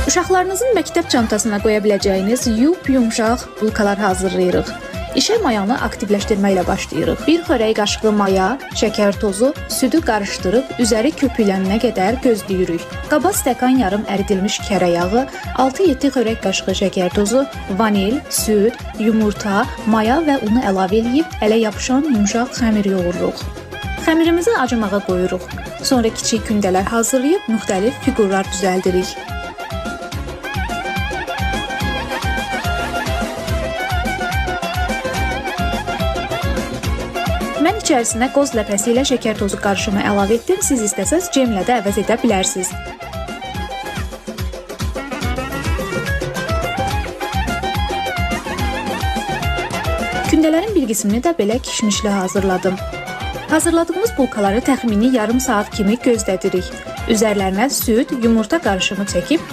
Uşaqlarınızın məktəb çantasına qoya biləcəyiniz yumşaq bulkalar hazırlayırıq. İşə mayanı aktivləşdirməklə başlayırıq. Bir xörək qaşığı maya, şəkər tozu, südü qarışdırıb üzəri köpüklənənə qədər gözləyirik. Qaba stəkan yarım əridilmiş kərə yağı, 6-7 xörək qaşığı şəkər tozu, vanil, süd, yumurta, maya və unu əlavə edib ələ yapışan yumşaq xəmir yoğururuq. Xəmirimizi acımağa qoyuruq. Sonra kiçik kündələr hazırlayıb müxtəlif fiqurlar düzəldirik. Mən içərisinə qoz ləpəsi ilə şəkər tozu qarışımı əlavə etdim. Siz istəsəz cemlə də əvəz edə bilərsiniz. Kündələrin bir qismini də belə kişmişlə hazırladım. Hazırladığımız bulkaları təxmini yarım saat kimi gözlədirik. Üzərlərinə süd, yumurta qarışımı çəkib